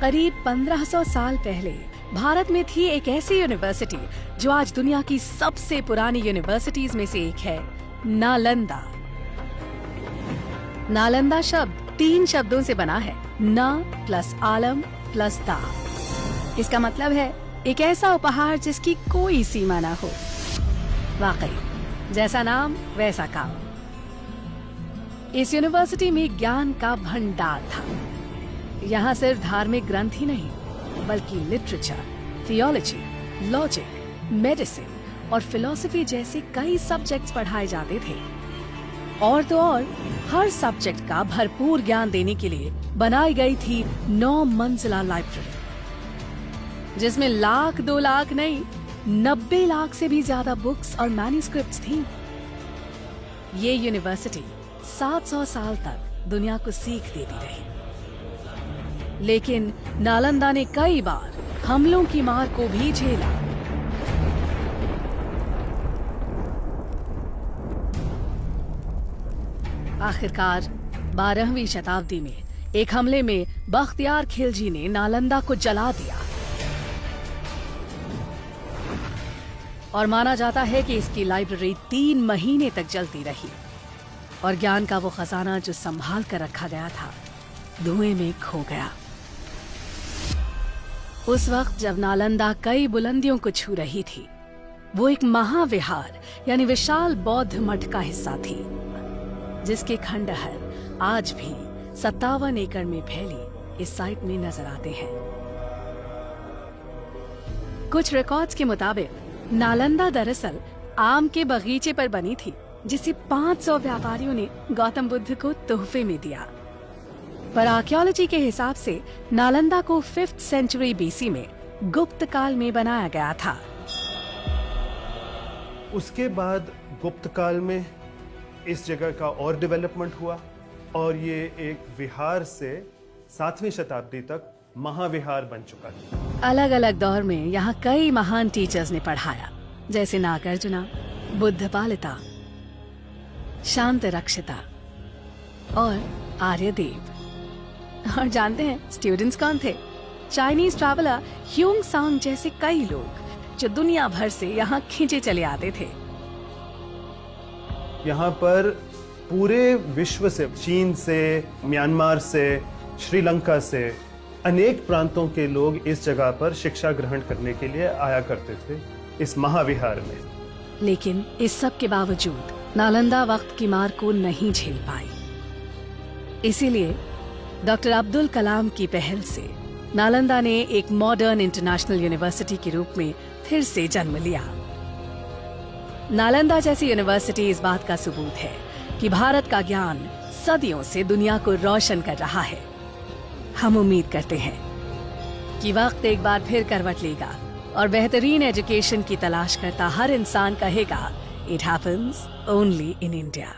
करीब 1500 साल पहले भारत में थी एक ऐसी यूनिवर्सिटी जो आज दुनिया की सबसे पुरानी यूनिवर्सिटीज में से एक है, नालंदा। नालंदा शब्द 3 शब्दों से बना है, ना प्लस आलम प्लस दा। इसका मतलब है एक ऐसा उपहार जिसकी कोई सीमा ना हो। वाकई जैसा नाम वैसा काम। इस यूनिवर्सिटी में ज्ञान का भंडार था। यहाँ सिर्फ धार्मिक ग्रंथ ही नहीं बल्कि लिटरेचर, थियोलॉजी, लॉजिक, मेडिसिन और फिलॉसफी जैसे कई सब्जेक्ट्स पढ़ाए जाते थे। और तो और हर सब्जेक्ट का भरपूर ज्ञान देने के लिए बनाई गई थी 9 मंजिला लाइब्रेरी, जिसमें लाख 2 लाख नहीं 90 लाख से भी ज्यादा बुक्स और मैन्युस्क्रिप्ट्स थी। ये यूनिवर्सिटी 700 साल तक दुनिया को सीख देती रही, लेकिन नालंदा ने कई बार हमलों की मार को भी झेला। आखिरकार 12वीं शताब्दी में एक हमले में बख्तियार खिलजी ने नालंदा को जला दिया और माना जाता है कि इसकी लाइब्रेरी 3 महीने तक जलती रही और ज्ञान का वो खजाना जो संभाल कर रखा गया था धुएं में खो गया। उस वक्त जब नालंदा कई बुलंदियों को छू रही थी, वो एक महाविहार यानी विशाल बौद्ध मठ का हिस्सा थी, जिसके खंडहर आज भी 57 एकड़ में फैली इस साइट में नजर आते हैं। कुछ रिकॉर्ड्स के मुताबिक नालंदा दरअसल आम के बगीचे पर बनी थी, जिसे 500 व्यापारियों ने गौतम बुद्ध को तोहफे में दिया। पर आर्कियोलॉजी के हिसाब से नालंदा को 5th सेंचुरी बीसी में गुप्त काल में बनाया गया था। उसके बाद गुप्त काल में इस जगह का और डेवलपमेंट हुआ और ये एक विहार से 7वीं शताब्दी तक महाविहार बन चुका है। अलग अलग दौर में यहाँ कई महान टीचर्स ने पढ़ाया, जैसे नागार्जुना, बुद्धपालिता, शांत रक्षिता और आर्यदेव। और जानते हैं स्टूडेंट्स कौन थे? चाइनीज ट्रैवलर ह्यूंग सांग जैसे कई लोग जो दुनिया भर से यहाँ खींचे चले आते थे। यहाँ पर पूरे विश्व से, चीन से, म्यांमार से, श्रीलंका से अनेक प्रांतों के लोग इस जगह पर शिक्षा ग्रहण करने के लिए आया करते थे इस महाविहार में। लेकिन इस सब के बावजूद नालंदा वक्त की मार को नहीं झेल पाई। इसीलिए डॉक्टर अब्दुल कलाम की पहल से नालंदा ने एक मॉडर्न इंटरनेशनल यूनिवर्सिटी के रूप में फिर से जन्म लिया। नालंदा जैसी यूनिवर्सिटी इस बात का सबूत है कि भारत का ज्ञान सदियों से दुनिया को रोशन कर रहा है। हम उम्मीद करते हैं कि वक्त एक बार फिर करवट लेगा और बेहतरीन एजुकेशन की तलाश करता हर इंसान कहेगा, it happens only in India.